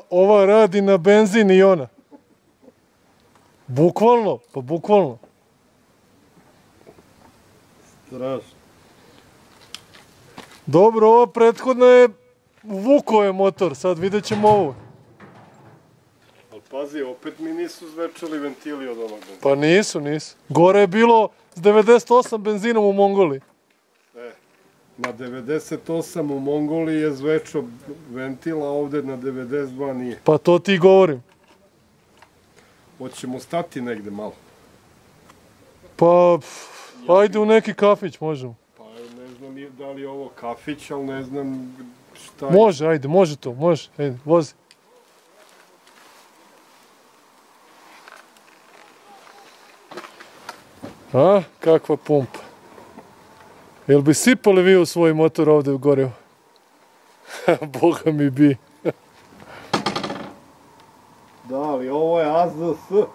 Ova radi na benzin i ona. Bukvalno, pa bukvalno. Strašno. Dobro, ova prethodna je Vukove motor, sad vidjet ćemo ovo. Ali pazi, opet mi nisu zvečali ventili od onog benzina. Pa nisu. Gore je bilo s 98 benzinom u Mongoliji. Na 98 u Mongoliji je zvečao ventil, a ovde na 92 nije. Pa to ti govorim. Hoćemo stati negde malo. Pa, ajde u neki kafić možemo. Pa ne znam da li je ovo kafić, ali ne znam šta je. Može, ajde, može to, može. Ajde, vozi. A, kakva pumpa. Jel bi sipali vi u svoj motor ovde u gorivo? Boga mi bi. Da, ali ovo je AZS.